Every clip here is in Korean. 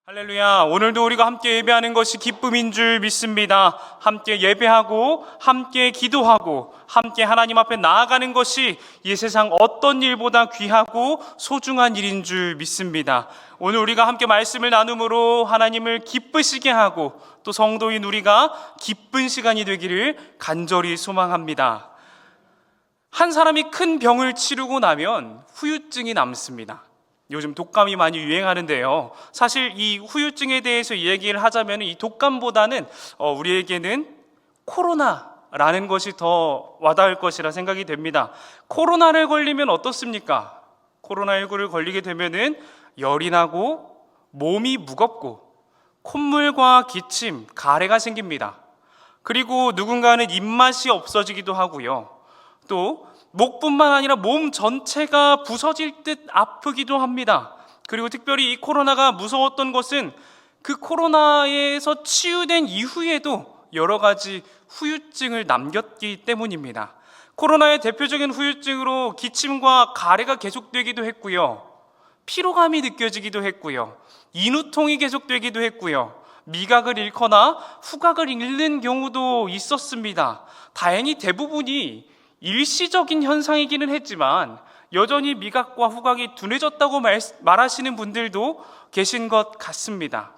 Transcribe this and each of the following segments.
할렐루야. 오늘도 우리가 함께 예배하는 것이 기쁨인 줄 믿습니다. 함께 예배하고 함께 기도하고 함께 하나님 앞에 나아가는 것이 이 세상 어떤 일보다 귀하고 소중한 일인 줄 믿습니다. 오늘 우리가 함께 말씀을 나눔으로 하나님을 기쁘시게 하고 또 성도인 우리가 기쁜 시간이 되기를 간절히 소망합니다. 한 사람이 큰 병을 치르고 나면 후유증이 남습니다. 요즘 독감이 많이 유행하는데요. 사실 이 후유증에 대해서 얘기를 하자면 이 독감보다는 우리에게는 코로나라는 것이 더 와닿을 것이라 생각이 됩니다. 코로나를 걸리면 어떻습니까? 코로나19를 걸리게 되면은 열이 나고 몸이 무겁고 콧물과 기침, 가래가 생깁니다. 그리고 누군가는 입맛이 없어지기도 하고요. 또 목뿐만 아니라 몸 전체가 부서질 듯 아프기도 합니다. 그리고 특별히 이 코로나가 무서웠던 것은 그 코로나에서 치유된 이후에도 여러 가지 후유증을 남겼기 때문입니다. 코로나의 대표적인 후유증으로 기침과 가래가 계속되기도 했고요. 피로감이 느껴지기도 했고요. 인후통이 계속되기도 했고요. 미각을 잃거나 후각을 잃는 경우도 있었습니다. 다행히 대부분이 일시적인 현상이기는 했지만 여전히 미각과 후각이 둔해졌다고 말하시는 분들도 계신 것 같습니다.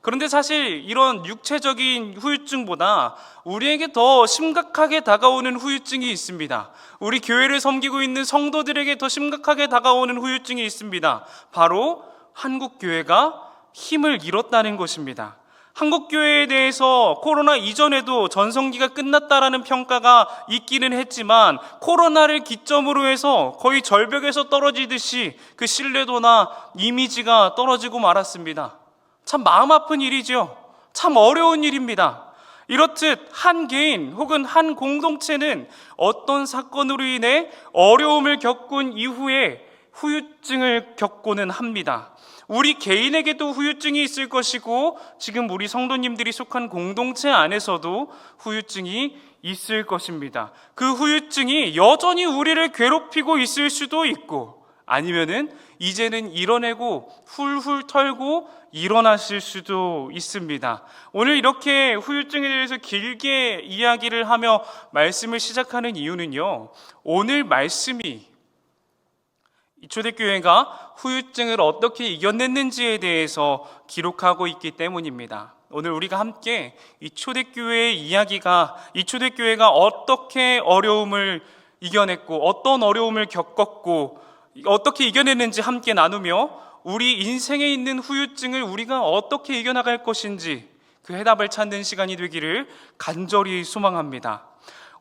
그런데 사실 이런 육체적인 후유증보다 우리에게 더 심각하게 다가오는 후유증이 있습니다. 우리 교회를 섬기고 있는 성도들에게 더 심각하게 다가오는 후유증이 있습니다. 바로 한국교회가 힘을 잃었다는 것입니다. 한국교회에 대해서 코로나 이전에도 전성기가 끝났다라는 평가가 있기는 했지만 코로나를 기점으로 해서 거의 절벽에서 떨어지듯이 그 신뢰도나 이미지가 떨어지고 말았습니다. 참 마음 아픈 일이죠. 참 어려운 일입니다. 이렇듯 한 개인 혹은 한 공동체는 어떤 사건으로 인해 어려움을 겪은 이후에 후유증을 겪고는 합니다. 우리 개인에게도 후유증이 있을 것이고 지금 우리 성도님들이 속한 공동체 안에서도 후유증이 있을 것입니다. 그 후유증이 여전히 우리를 괴롭히고 있을 수도 있고 아니면은 이제는 이뤄내고 훌훌 털고 일어나실 수도 있습니다. 오늘 이렇게 후유증에 대해서 길게 이야기를 하며 말씀을 시작하는 이유는요, 오늘 말씀이 이 초대교회가 후유증을 어떻게 이겨냈는지에 대해서 기록하고 있기 때문입니다. 오늘 우리가 함께 이 초대교회의 이야기가, 이 초대교회가 어떻게 어려움을 이겨냈고 어떤 어려움을 겪었고 어떻게 이겨냈는지 함께 나누며 우리 인생에 있는 후유증을 우리가 어떻게 이겨나갈 것인지 그 해답을 찾는 시간이 되기를 간절히 소망합니다.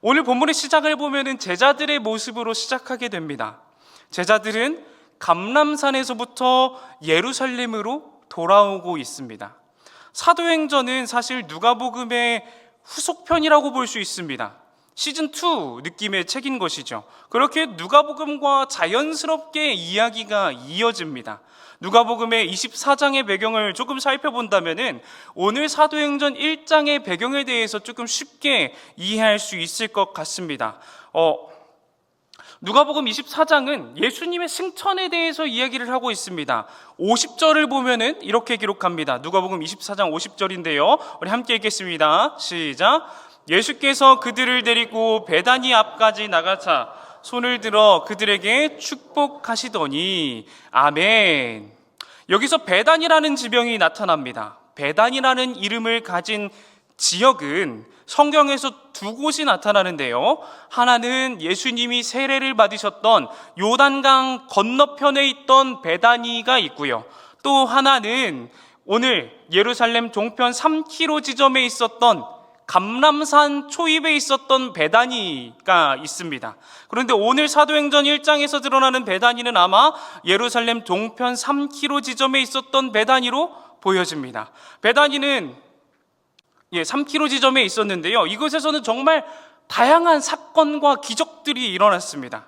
오늘 본문의 시작을 보면은 제자들의 모습으로 시작하게 됩니다. 제자들은 감람산에서부터 예루살렘으로 돌아오고 있습니다. 사도행전은 사실 누가복음의 후속편이라고 볼 수 있습니다. 시즌2 느낌의 책인 것이죠. 그렇게 누가복음과 자연스럽게 이야기가 이어집니다. 누가복음의 24장의 배경을 조금 살펴본다면 오늘 사도행전 1장의 배경에 대해서 조금 쉽게 이해할 수 있을 것 같습니다. 누가복음 24장은 예수님의 승천에 대해서 이야기를 하고 있습니다. 50절을 보면은 이렇게 기록합니다. 누가복음 24장 50절인데요. 우리 함께 읽겠습니다. 시작. 예수께서 그들을 데리고 베다니 앞까지 나가사 손을 들어 그들에게 축복하시더니 아멘. 여기서 베단이라는 지명이 나타납니다. 베단이라는 이름을 가진 지역은 성경에서 두 곳이 나타나는데요. 하나는 예수님이 세례를 받으셨던 요단강 건너편에 있던 베다니가 있고요. 또 하나는 오늘 예루살렘 동편 3km 지점에 있었던 감람산 초입에 있었던 베다니가 있습니다. 그런데 오늘 사도행전 1장에서 드러나는 베다니는 아마 예루살렘 동편 3km 지점에 있었던 베다니로 보여집니다. 베다니는 3km 지점에 있었는데요. 이곳에서는 정말 다양한 사건과 기적들이 일어났습니다.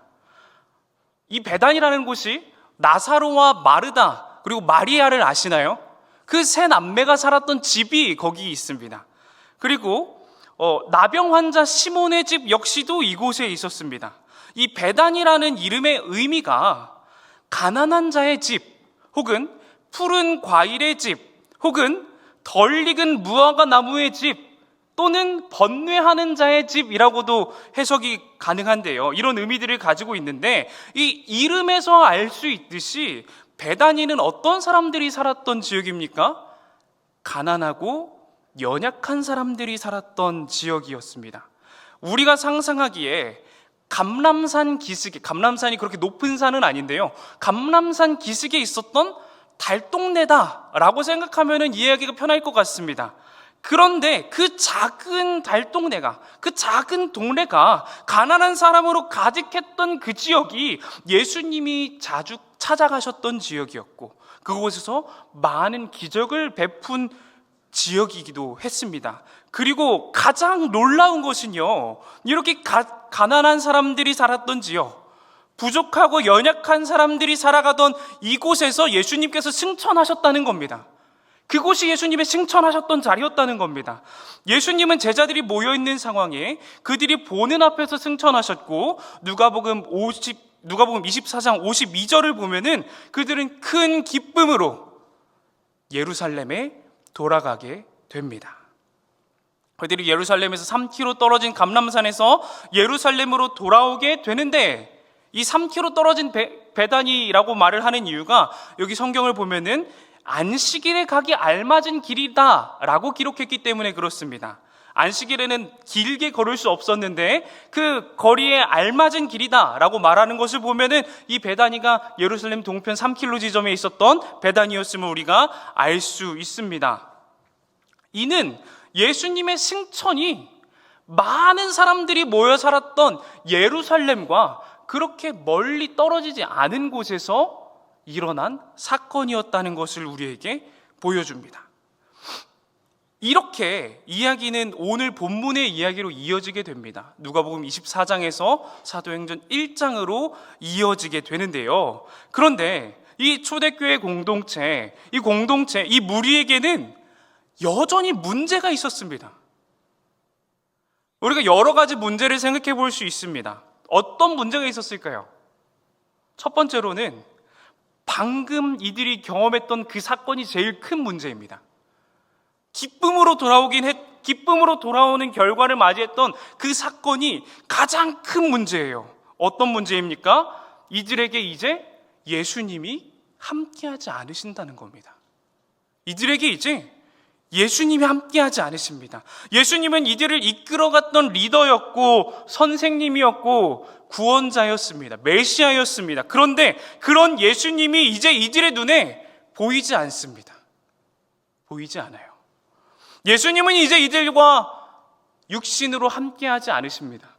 이 베단이라는 곳이 나사로와 마르다 그리고 마리아를 아시나요? 그 세 남매가 살았던 집이 거기 있습니다. 그리고 나병 환자 시몬의 집 역시도 이곳에 있었습니다. 이 베단이라는 이름의 의미가 가난한 자의 집 혹은 푸른 과일의 집 혹은 덜 익은 무화과 나무의 집 또는 번뇌하는 자의 집이라고도 해석이 가능한데요. 이런 의미들을 가지고 있는데 이 이름에서 알 수 있듯이 베다니는 어떤 사람들이 살았던 지역입니까? 가난하고 연약한 사람들이 살았던 지역이었습니다. 우리가 상상하기에 감람산 기슭에, 감람산이 그렇게 높은 산은 아닌데요, 감람산 기슭에 있었던 달동네다라고 생각하면 이해하기가 편할 것 같습니다. 그런데 그 작은 달동네가, 그 작은 동네가 가난한 사람으로 가득했던 그 지역이 예수님이 자주 찾아가셨던 지역이었고 그곳에서 많은 기적을 베푼 지역이기도 했습니다. 그리고 가장 놀라운 것은요, 이렇게 가난한 사람들이 살았던 지역, 부족하고 연약한 사람들이 살아가던 이곳에서 예수님께서 승천하셨다는 겁니다. 그곳이 예수님의 승천하셨던 자리였다는 겁니다. 예수님은 제자들이 모여있는 상황에 그들이 보는 앞에서 승천하셨고 누가복음 24장 52절을 보면은 그들은 큰 기쁨으로 예루살렘에 돌아가게 됩니다. 그들이 예루살렘에서 3km 떨어진 감람산에서 예루살렘으로 돌아오게 되는데 이 3km 떨어진 베다니라고 말을 하는 이유가 여기 성경을 보면은 안식일에 가기 알맞은 길이다 라고 기록했기 때문에 그렇습니다. 안식일에는 길게 걸을 수 없었는데 그 거리에 알맞은 길이다 라고 말하는 것을 보면은 이 베다니가 예루살렘 동편 3km 지점에 있었던 베다니였음을 우리가 알 수 있습니다. 이는 예수님의 승천이 많은 사람들이 모여 살았던 예루살렘과 그렇게 멀리 떨어지지 않은 곳에서 일어난 사건이었다는 것을 우리에게 보여줍니다. 이렇게 이야기는 오늘 본문의 이야기로 이어지게 됩니다. 누가복음 24장에서 사도행전 1장으로 이어지게 되는데요. 그런데 이 초대교회 공동체, 이 무리에게는 여전히 문제가 있었습니다. 우리가 여러 가지 문제를 생각해 볼 수 있습니다. 어떤 문제가 있었을까요? 첫 번째로는 방금 이들이 경험했던 그 사건이 제일 큰 문제입니다. 기쁨으로 돌아오는 결과를 맞이했던 그 사건이 가장 큰 문제예요. 어떤 문제입니까? 이들에게 이제 예수님이 함께하지 않으신다는 겁니다. 이들에게 이제 예수님이 함께하지 않으십니다. 예수님은 이들을 이끌어갔던 리더였고 선생님이었고 구원자였습니다. 메시아였습니다. 그런데 그런 예수님이 이제 이들의 눈에 보이지 않습니다. 보이지 않아요. 예수님은 이제 이들과 육신으로 함께하지 않으십니다.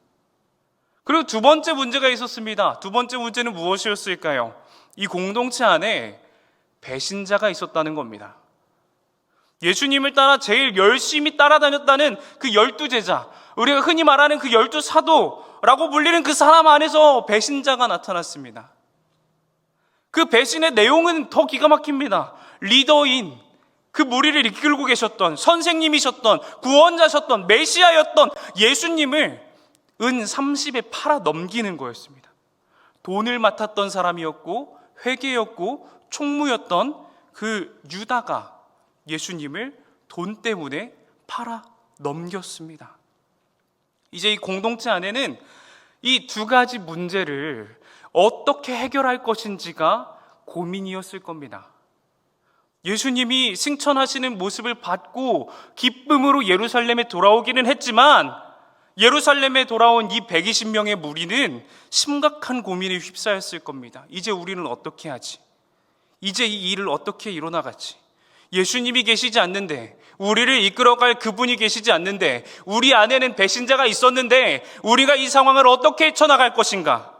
그리고 두 번째 문제가 있었습니다. 두 번째 문제는 무엇이었을까요? 이 공동체 안에 배신자가 있었다는 겁니다. 예수님을 따라 제일 열심히 따라다녔다는 그 12제자, 우리가 흔히 말하는 그 12사도라고 불리는 그 사람 안에서 배신자가 나타났습니다. 그 배신의 내용은 더 기가 막힙니다. 리더인, 그 무리를 이끌고 계셨던 선생님이셨던 구원자셨던 메시아였던 예수님을 은 30에 팔아 넘기는 거였습니다. 돈을 맡았던 사람이었고 회계였고 총무였던 그 유다가 예수님을 돈 때문에 팔아 넘겼습니다. 이제 이 공동체 안에는 이 두 가지 문제를 어떻게 해결할 것인지가 고민이었을 겁니다. 예수님이 승천하시는 모습을 받고 기쁨으로 예루살렘에 돌아오기는 했지만 예루살렘에 돌아온 이 120명의 무리는 심각한 고민에 휩싸였을 겁니다. 이제 우리는 어떻게 하지? 이제 이 일을 어떻게 이뤄나가지? 예수님이 계시지 않는데, 우리를 이끌어갈 그분이 계시지 않는데, 우리 안에는 배신자가 있었는데 우리가 이 상황을 어떻게 헤쳐나갈 것인가?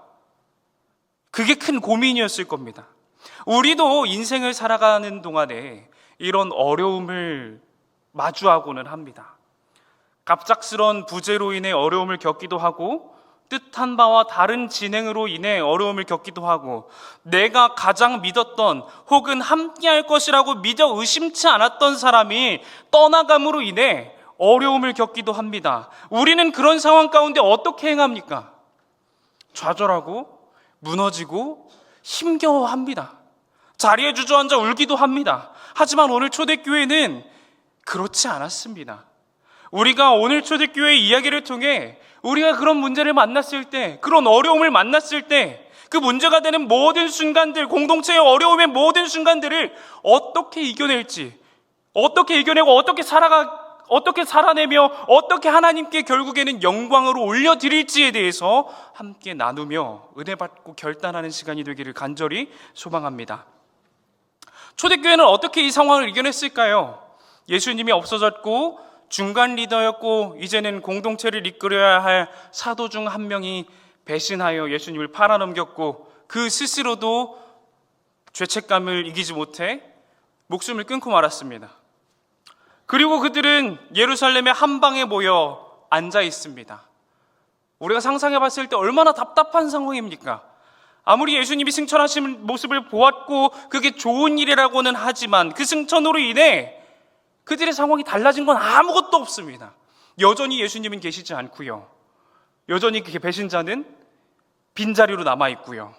그게 큰 고민이었을 겁니다. 우리도 인생을 살아가는 동안에 이런 어려움을 마주하고는 합니다. 갑작스런 부재로 인해 어려움을 겪기도 하고, 뜻한 바와 다른 진행으로 인해 어려움을 겪기도 하고, 내가 가장 믿었던 혹은 함께할 것이라고 믿어 의심치 않았던 사람이 떠나감으로 인해 어려움을 겪기도 합니다. 우리는 그런 상황 가운데 어떻게 행합니까? 좌절하고 무너지고 힘겨워합니다. 자리에 주저앉아 울기도 합니다. 하지만 오늘 초대교회는 그렇지 않았습니다. 우리가 오늘 초대교회 이야기를 통해 우리가 그런 문제를 만났을 때, 그런 어려움을 만났을 때, 그 문제가 되는 모든 순간들, 공동체의 어려움의 모든 순간들을 어떻게 이겨낼지, 어떻게 이겨내고 어떻게 살아내며 어떻게 하나님께 결국에는 영광으로 올려드릴지에 대해서 함께 나누며 은혜 받고 결단하는 시간이 되기를 간절히 소망합니다. 초대교회는 어떻게 이 상황을 이겨냈을까요? 예수님이 없어졌고 중간 리더였고 이제는 공동체를 이끌어야 할 사도 중 한 명이 배신하여 예수님을 팔아넘겼고 그 스스로도 죄책감을 이기지 못해 목숨을 끊고 말았습니다. 그리고 그들은 예루살렘의 한 방에 모여 앉아 있습니다. 우리가 상상해 봤을 때 얼마나 답답한 상황입니까? 아무리 예수님이 승천하신 모습을 보았고 그게 좋은 일이라고는 하지만 그 승천으로 인해 그들의 상황이 달라진 건 아무것도 없습니다. 여전히 예수님은 계시지 않고요. 여전히 그 배신자는 빈자리로 남아있고요.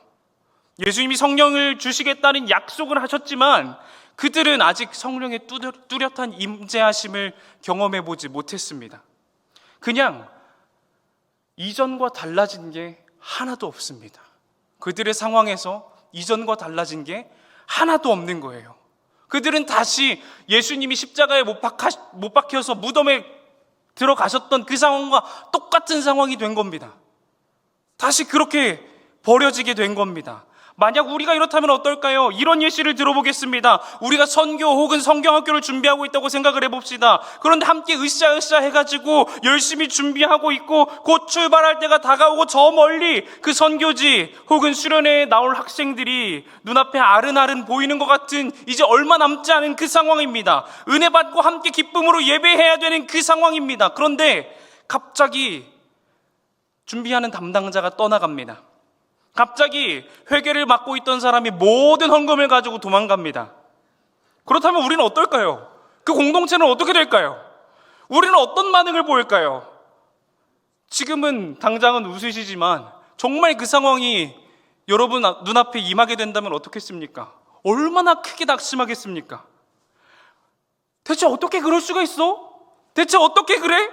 예수님이 성령을 주시겠다는 약속을 하셨지만 그들은 아직 성령의 뚜렷한 임재하심을 경험해보지 못했습니다. 그냥 이전과 달라진 게 하나도 없습니다. 그들의 상황에서 이전과 달라진 게 하나도 없는 거예요. 그들은 다시 예수님이 십자가에 못 박혀서 무덤에 들어가셨던 그 상황과 똑같은 상황이 된 겁니다. 다시 그렇게 버려지게 된 겁니다. 만약 우리가 이렇다면 어떨까요? 이런 예시를 들어보겠습니다. 우리가 선교 혹은 성경학교를 준비하고 있다고 생각을 해봅시다. 그런데 함께 으쌰으쌰 해가지고 열심히 준비하고 있고 곧 출발할 때가 다가오고 저 멀리 그 선교지 혹은 수련회에 나올 학생들이 눈앞에 아른아른 보이는 것 같은 이제 얼마 남지 않은 그 상황입니다. 은혜 받고 함께 기쁨으로 예배해야 되는 그 상황입니다. 그런데 갑자기 준비하는 담당자가 떠나갑니다. 갑자기 회개를 맡고 있던 사람이 모든 헌금을 가지고 도망갑니다. 그렇다면 우리는 어떨까요? 그 공동체는 어떻게 될까요? 우리는 어떤 반응을 보일까요? 지금은 당장은 웃으시지만 정말 그 상황이 여러분 눈앞에 임하게 된다면 어떻겠습니까? 얼마나 크게 낙심하겠습니까? 대체 어떻게 그럴 수가 있어? 대체 어떻게 그래?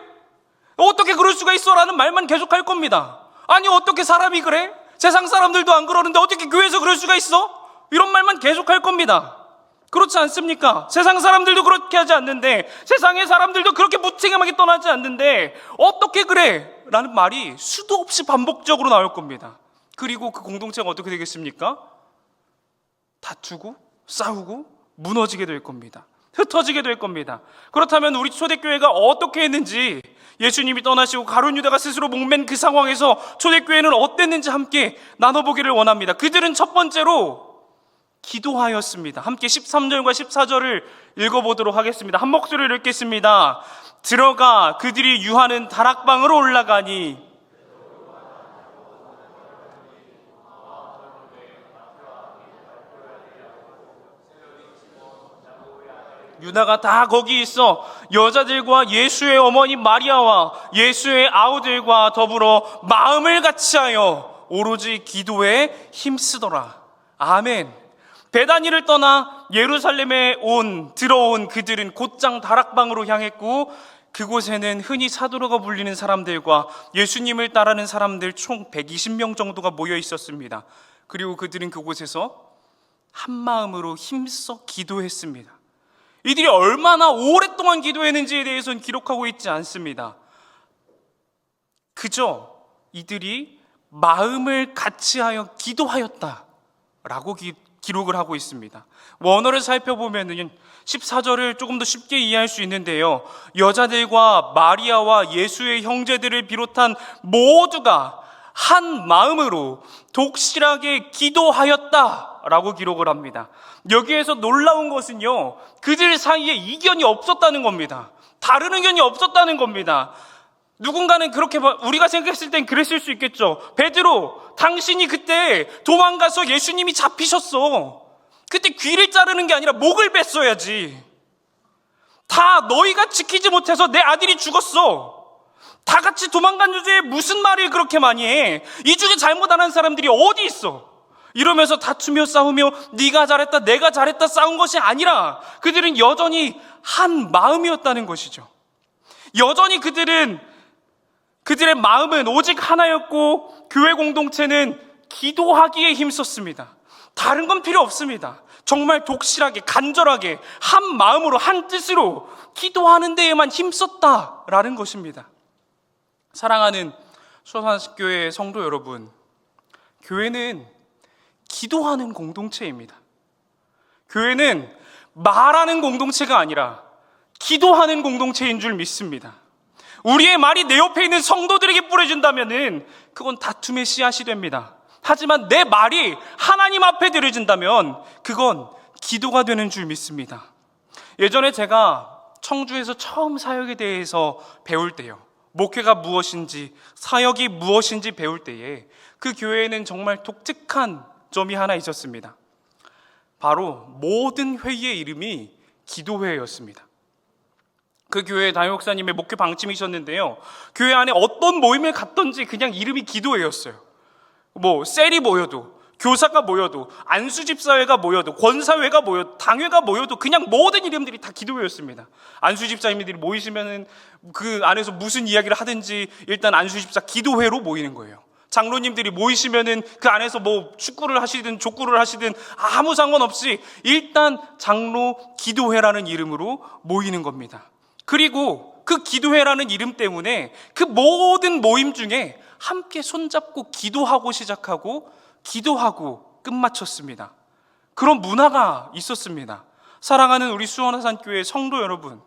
어떻게 그럴 수가 있어? 라는 말만 계속할 겁니다. 아니 어떻게 사람이 그래? 세상 사람들도 안 그러는데 어떻게 교회에서 그럴 수가 있어? 이런 말만 계속할 겁니다. 그렇지 않습니까? 세상 사람들도 그렇게 하지 않는데, 세상의 사람들도 그렇게 무책임하게 떠나지 않는데 어떻게 그래? 라는 말이 수도 없이 반복적으로 나올 겁니다. 그리고 그 공동체가 어떻게 되겠습니까? 다투고 싸우고 무너지게 될 겁니다. 흩어지게 될 겁니다. 그렇다면 우리 초대교회가 어떻게 했는지, 예수님이 떠나시고 가룟 유다가 스스로 목맨 그 상황에서 초대교회는 어땠는지 함께 나눠보기를 원합니다. 그들은 첫 번째로 기도하였습니다. 함께 13절과 14절을 읽어보도록 하겠습니다. 한 목소리를 읽겠습니다. 들어가 그들이 유하는 다락방으로 올라가니 유다가 다 거기 있어 여자들과 예수의 어머니 마리아와 예수의 아우들과 더불어 마음을 같이하여 오로지 기도에 힘쓰더라. 아멘. 베다니를 떠나 예루살렘에 들어온 그들은 곧장 다락방으로 향했고 그곳에는 흔히 사도라고 불리는 사람들과 예수님을 따르는 사람들 총 120명 정도가 모여 있었습니다. 그리고 그들은 그곳에서 한 마음으로 힘써 기도했습니다. 이들이 얼마나 오랫동안 기도했는지에 대해서는 기록하고 있지 않습니다. 그저 이들이 마음을 같이하여 기도하였다라고 기록을 하고 있습니다. 원어를 살펴보면 14절을 조금 더 쉽게 이해할 수 있는데요. 여자들과 마리아와 예수의 형제들을 비롯한 모두가 한 마음으로 독실하게 기도하였다라고 기록을 합니다. 여기에서 놀라운 것은요, 그들 사이에 이견이 없었다는 겁니다. 다른 의견이 없었다는 겁니다. 누군가는 그렇게 우리가 생각했을 땐 그랬을 수 있겠죠. 베드로, 당신이 그때 도망가서 예수님이 잡히셨어. 그때 귀를 자르는 게 아니라 목을 뺐어야지. 다 너희가 지키지 못해서 내 아들이 죽었어. 다 같이 도망간 주제에 무슨 말을 그렇게 많이 해? 이 중에 잘못 안 한 사람들이 어디 있어? 이러면서 다투며 싸우며 네가 잘했다 내가 잘했다 싸운 것이 아니라 그들은 여전히 한 마음이었다는 것이죠. 여전히 그들의 마음은 오직 하나였고 교회 공동체는 기도하기에 힘썼습니다. 다른 건 필요 없습니다. 정말 독실하게 간절하게 한 마음으로 한 뜻으로 기도하는 데에만 힘썼다라는 것입니다. 사랑하는 수원하나교회 성도 여러분, 교회는 기도하는 공동체입니다. 교회는 말하는 공동체가 아니라 기도하는 공동체인 줄 믿습니다. 우리의 말이 내 옆에 있는 성도들에게 뿌려진다면 그건 다툼의 씨앗이 됩니다. 하지만 내 말이 하나님 앞에 들어진다면 그건 기도가 되는 줄 믿습니다. 예전에 제가 청주에서 처음 사역에 대해서 배울 때요, 목회가 무엇인지 사역이 무엇인지 배울 때에 그 교회에는 정말 독특한 점이 하나 있었습니다. 바로 모든 회의의 이름이 기도회였습니다. 그 교회 담임목사님의 목회 방침이셨는데요, 교회 안에 어떤 모임을 갔던지 그냥 이름이 기도회였어요. 셀이 모여도, 교사가 모여도, 안수집사회가 모여도, 권사회가 모여도, 당회가 모여도 그냥 모든 이름들이 다 기도회였습니다. 안수집사님들이 모이시면은 그 안에서 무슨 이야기를 하든지 일단 안수집사 기도회로 모이는 거예요. 장로님들이 모이시면은 그 안에서 축구를 하시든 족구를 하시든 아무 상관없이 일단 장로 기도회라는 이름으로 모이는 겁니다. 그리고 그 기도회라는 이름 때문에 그 모든 모임 중에 함께 손잡고 기도하고 시작하고 기도하고 끝마쳤습니다. 그런 문화가 있었습니다. 사랑하는 우리 수원하산교회 성도 여러분,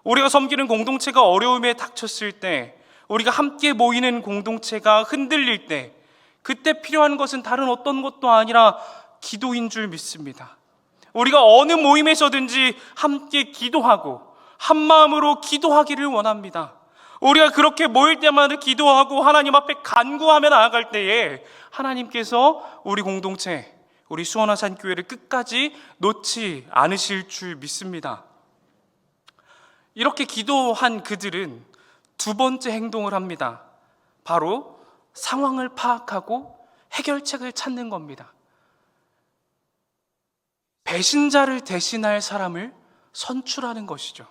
우리가 섬기는 공동체가 어려움에 닥쳤을 때, 우리가 함께 모이는 공동체가 흔들릴 때, 그때 필요한 것은 다른 어떤 것도 아니라 기도인 줄 믿습니다. 우리가 어느 모임에서든지 함께 기도하고 한마음으로 기도하기를 원합니다. 우리가 그렇게 모일 때마다 기도하고 하나님 앞에 간구하며 나아갈 때에 하나님께서 우리 공동체, 우리 수원하산교회를 끝까지 놓지 않으실 줄 믿습니다. 이렇게 기도한 그들은 두 번째 행동을 합니다. 바로 상황을 파악하고 해결책을 찾는 겁니다. 배신자를 대신할 사람을 선출하는 것이죠.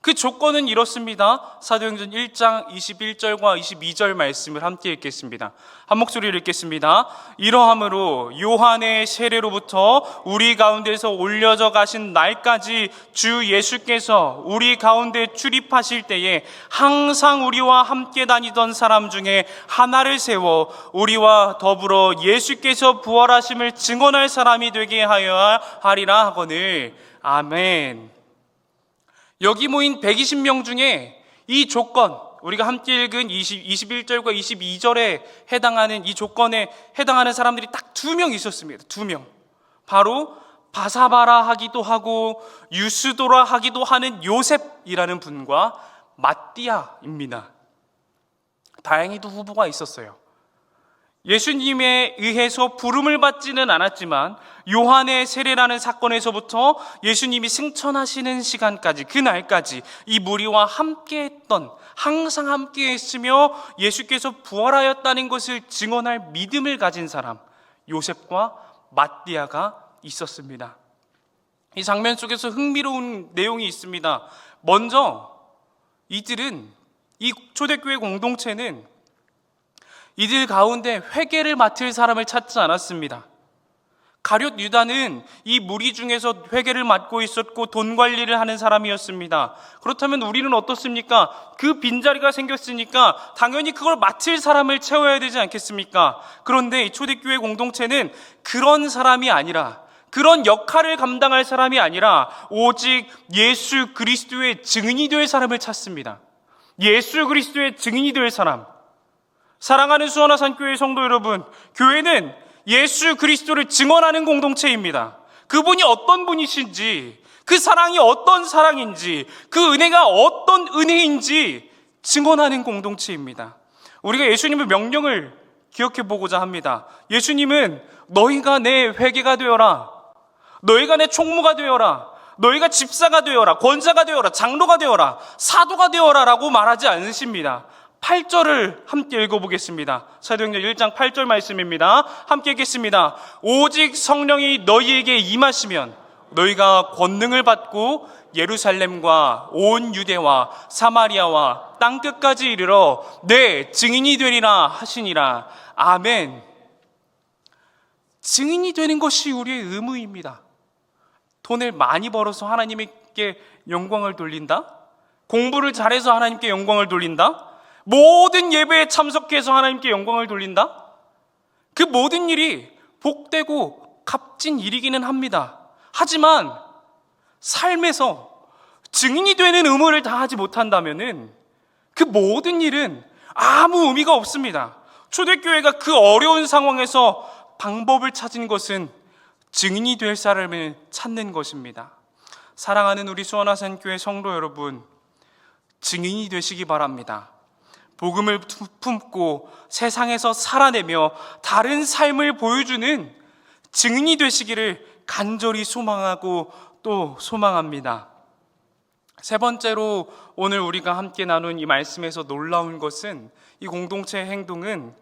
그 조건은 이렇습니다. 사도행전 1장 21절과 22절 말씀을 함께 읽겠습니다. 한 목소리를 읽겠습니다. 이러함으로 요한의 세례로부터 우리 가운데서 올려져 가신 날까지 주 예수께서 우리 가운데 출입하실 때에 항상 우리와 함께 다니던 사람 중에 하나를 세워 우리와 더불어 예수께서 부활하심을 증언할 사람이 되게 하여야 하리라 하거늘. 아멘. 여기 모인 120명 중에 이 조건, 우리가 함께 읽은 21절과 22절에 해당하는 이 조건에 해당하는 사람들이 딱 2명 있었습니다. 2명. 바로 바사바라 하기도 하고 유스도라 하기도 하는 요셉이라는 분과 마띠아입니다. 다행히도 후보가 있었어요. 예수님에 의해서 부름을 받지는 않았지만 요한의 세례라는 사건에서부터 예수님이 승천하시는 시간까지, 그날까지 이 무리와 함께했던, 항상 함께했으며 예수께서 부활하였다는 것을 증언할 믿음을 가진 사람, 요셉과 마띠아가 있었습니다. 이 장면 속에서 흥미로운 내용이 있습니다. 먼저 이 초대교회 공동체는 이들 가운데 회개를 맡을 사람을 찾지 않았습니다. 가룟 유다는 이 무리 중에서 회개를 맡고 있었고 돈 관리를 하는 사람이었습니다. 그렇다면 우리는 어떻습니까? 그 빈자리가 생겼으니까 당연히 그걸 맡을 사람을 채워야 되지 않겠습니까? 그런데 이 초대교회 공동체는 그런 사람이 아니라, 그런 역할을 감당할 사람이 아니라 오직 예수 그리스도의 증인이 될 사람을 찾습니다. 예수 그리스도의 증인이 될 사람. 사랑하는 수원하산교회 성도 여러분, 교회는 예수 그리스도를 증언하는 공동체입니다. 그분이 어떤 분이신지, 그 사랑이 어떤 사랑인지, 그 은혜가 어떤 은혜인지 증언하는 공동체입니다. 우리가 예수님의 명령을 기억해 보고자 합니다. 예수님은 너희가 내 회개가 되어라, 너희가 내 총무가 되어라, 너희가 집사가 되어라, 권사가 되어라, 장로가 되어라, 사도가 되어라 라고 말하지 않으십니다. 8절을 함께 읽어보겠습니다. 사도행전 1장 8절 말씀입니다. 함께 읽겠습니다. 오직 성령이 너희에게 임하시면 너희가 권능을 받고 예루살렘과 온 유대와 사마리아와 땅끝까지 이르러 내 증인이 되리라 하시니라. 아멘. 증인이 되는 것이 우리의 의무입니다. 돈을 많이 벌어서 하나님께 영광을 돌린다? 공부를 잘해서 하나님께 영광을 돌린다? 모든 예배에 참석해서 하나님께 영광을 돌린다? 그 모든 일이 복되고 값진 일이기는 합니다. 하지만 삶에서 증인이 되는 의무를 다하지 못한다면은 그 모든 일은 아무 의미가 없습니다. 초대교회가 그 어려운 상황에서 방법을 찾은 것은 증인이 될 사람을 찾는 것입니다. 사랑하는 우리 수원화산교회 성도 여러분, 증인이 되시기 바랍니다. 복음을 품고 세상에서 살아내며 다른 삶을 보여주는 증인이 되시기를 간절히 소망하고 또 소망합니다. 세 번째로 오늘 우리가 함께 나눈 이 말씀에서 놀라운 것은, 이 공동체의 행동은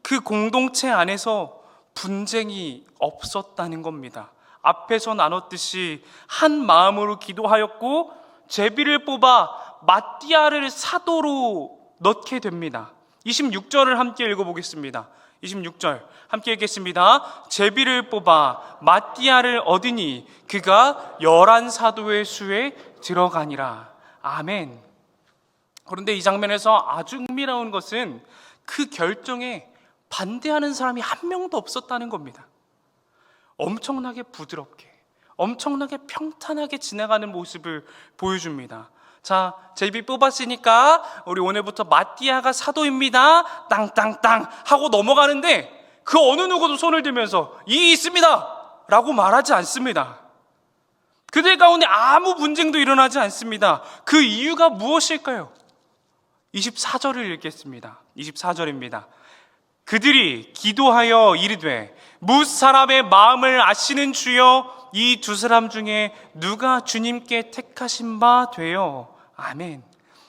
그 공동체 안에서 분쟁이 없었다는 겁니다. 앞에서 나눴듯이 한 마음으로 기도하였고 제비를 뽑아 마띠아를 사도로 넣게 됩니다. 26절을 함께 읽어보겠습니다. 26절 함께 읽겠습니다. 제비를 뽑아 마띠아를 얻으니 그가 11사도의 수에 들어가니라. 아멘. 그런데 이 장면에서 아주 흥미로운 것은 그 결정에 반대하는 사람이 한 명도 없었다는 겁니다. 엄청나게 부드럽게, 엄청나게 평탄하게 지나가는 모습을 보여줍니다. 자, 제비 뽑았으니까 우리 오늘부터 마띠아가 사도입니다. 땅땅땅 하고 넘어가는데 그 어느 누구도 손을 들면서 이의 있습니다 라고 말하지 않습니다. 그들 가운데 아무 분쟁도 일어나지 않습니다. 그 이유가 무엇일까요? 24절을 읽겠습니다. 24절입니다. 그들이 기도하여 이르되 뭇 사람의 마음을 아시는 주여 이 두 사람 중에 누가 주님께 택하신 바 되어. 아멘.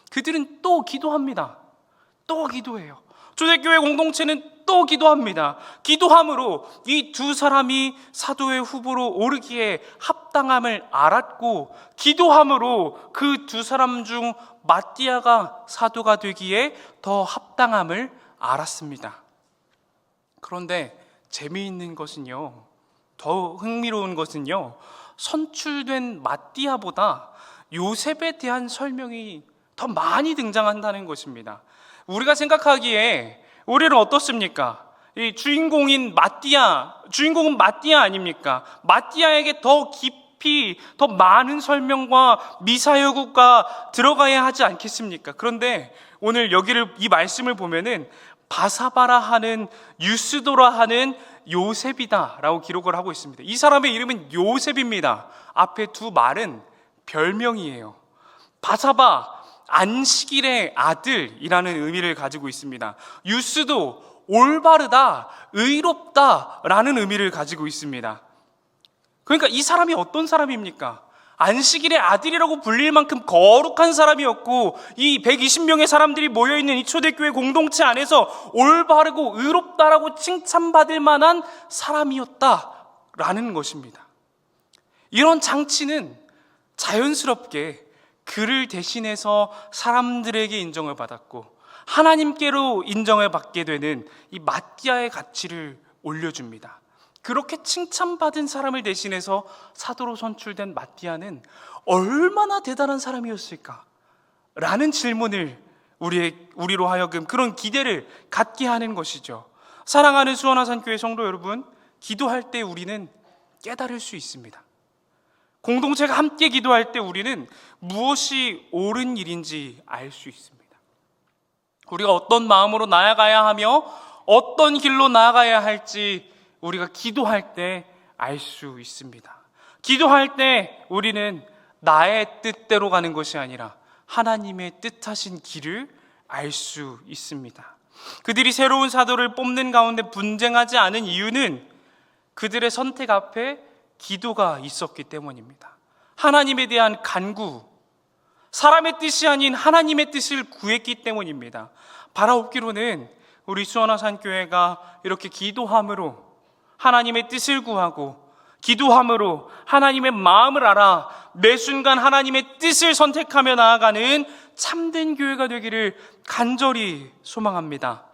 그들은 또 기도합니다. 또 기도해요. 초대교회 공동체는 또 기도합니다. 기도함으로 이 두 사람이 사도의 후보로 오르기에 합당함을 알았고, 기도함으로 그 두 사람 중 마띠아가 사도가 되기에 더 합당함을 알았습니다. 그런데 재미있는 것은요, 더 흥미로운 것은요, 선출된 마띠아보다 요셉에 대한 설명이 더 많이 등장한다는 것입니다. 우리가 생각하기에 우리는 어떻습니까? 이 주인공은 마띠아 아닙니까? 마띠아에게 더 깊이 더 많은 설명과 미사여구가 들어가야 하지 않겠습니까? 그런데 오늘 이 말씀을 보면은 바사바라 하는 유스도라 하는 요셉이다 라고 기록을 하고 있습니다. 이 사람의 이름은 요셉입니다. 앞에 두 말은 별명이에요. 바사바, 안식일의 아들이라는 의미를 가지고 있습니다. 유스도, 올바르다, 의롭다 라는 의미를 가지고 있습니다. 그러니까 이 사람이 어떤 사람입니까? 안식일의 아들이라고 불릴 만큼 거룩한 사람이었고, 이 120명의 사람들이 모여있는 이 초대교회 공동체 안에서 올바르고 의롭다라고 칭찬받을 만한 사람이었다라는 것입니다. 이런 장치는 자연스럽게 그를 대신해서 사람들에게 인정을 받았고 하나님께로 인정을 받게 되는 이 마띠아의 가치를 올려줍니다. 그렇게 칭찬받은 사람을 대신해서 사도로 선출된 마띠아는 얼마나 대단한 사람이었을까? 라는 질문을 우리로 하여금 그런 기대를 갖게 하는 것이죠. 사랑하는 수원화산교회 성도 여러분, 기도할 때 우리는 깨달을 수 있습니다. 공동체가 함께 기도할 때 우리는 무엇이 옳은 일인지 알 수 있습니다. 우리가 어떤 마음으로 나아가야 하며 어떤 길로 나아가야 할지 우리가 기도할 때 알 수 있습니다. 기도할 때 우리는 나의 뜻대로 가는 것이 아니라 하나님의 뜻하신 길을 알 수 있습니다. 그들이 새로운 사도를 뽑는 가운데 분쟁하지 않은 이유는 그들의 선택 앞에 기도가 있었기 때문입니다. 하나님에 대한 간구, 사람의 뜻이 아닌 하나님의 뜻을 구했기 때문입니다. 바라옵기로는 우리 수원화산교회가 이렇게 기도함으로 하나님의 뜻을 구하고, 기도함으로 하나님의 마음을 알아 매 순간 하나님의 뜻을 선택하며 나아가는 참된 교회가 되기를 간절히 소망합니다.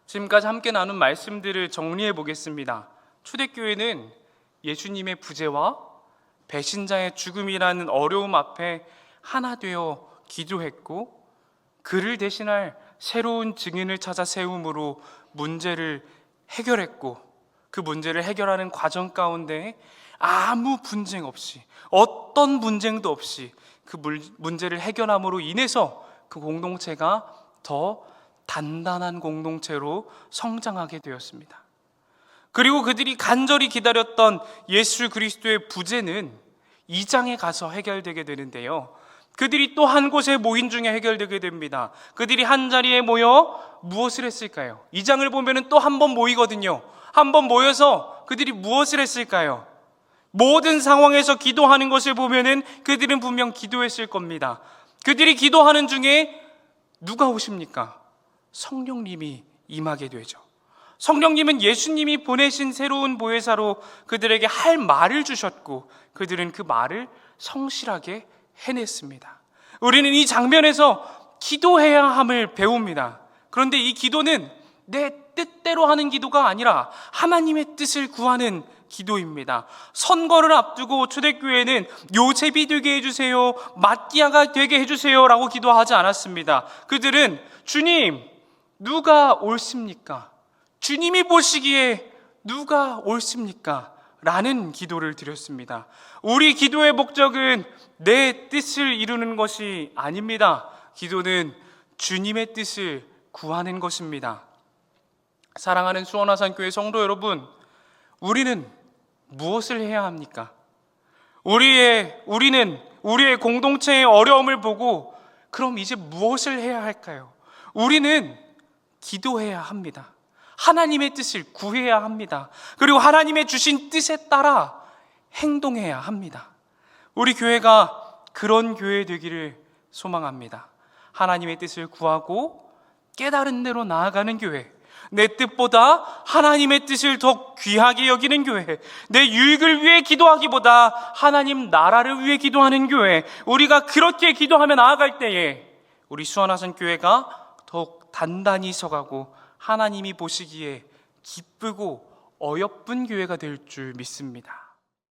지금까지 함께 나눈 말씀들을 정리해 보겠습니다. 초대교회는 예수님의 부재와 배신자의 죽음이라는 어려움 앞에 하나 되어 기도했고, 그를 대신할 새로운 증인을 찾아 세움으로 문제를 해결했고, 그 문제를 해결하는 과정 가운데 아무 분쟁 없이, 어떤 분쟁도 없이 그 문제를 해결함으로 인해서 그 공동체가 더 단단한 공동체로 성장하게 되었습니다. 그리고 그들이 간절히 기다렸던 예수 그리스도의 부재는 2장에 가서 해결되게 되는데요, 그들이 또 한 곳에 모인 중에 해결되게 됩니다. 그들이 한 자리에 모여 무엇을 했을까요? 2장을 보면 또 한 번 모이거든요. 한 번 모여서 그들이 무엇을 했을까요? 모든 상황에서 기도하는 것을 보면은 그들은 분명 기도했을 겁니다. 그들이 기도하는 중에 누가 오십니까? 성령님이 임하게 되죠. 성령님은 예수님이 보내신 새로운 보혜사로 그들에게 할 말을 주셨고, 그들은 그 말을 성실하게 해냈습니다. 우리는 이 장면에서 기도해야 함을 배웁니다. 그런데 이 기도는 내 뜻대로 하는 기도가 아니라 하나님의 뜻을 구하는 기도입니다. 선거를 앞두고 초대교회는 요셉이 되게 해주세요, 마띠아가 되게 해주세요 라고 기도하지 않았습니다. 그들은 주님, 누가 옳습니까? 주님이 보시기에 누가 옳습니까? 라는 기도를 드렸습니다. 우리 기도의 목적은 내 뜻을 이루는 것이 아닙니다. 기도는 주님의 뜻을 구하는 것입니다. 사랑하는 수원화산교회 성도 여러분, 우리는 무엇을 해야 합니까? 우리는 우리의 공동체의 어려움을 보고 그럼 이제 무엇을 해야 할까요? 우리는 기도해야 합니다. 하나님의 뜻을 구해야 합니다. 그리고 하나님의 주신 뜻에 따라 행동해야 합니다. 우리 교회가 그런 교회 되기를 소망합니다. 하나님의 뜻을 구하고 깨달은 대로 나아가는 교회, 내 뜻보다 하나님의 뜻을 더 귀하게 여기는 교회, 내 유익을 위해 기도하기보다 하나님 나라를 위해 기도하는 교회, 우리가 그렇게 기도하며 나아갈 때에 우리 수원화산교회가 더욱 단단히 서가고 하나님이 보시기에 기쁘고 어여쁜 교회가 될 줄 믿습니다.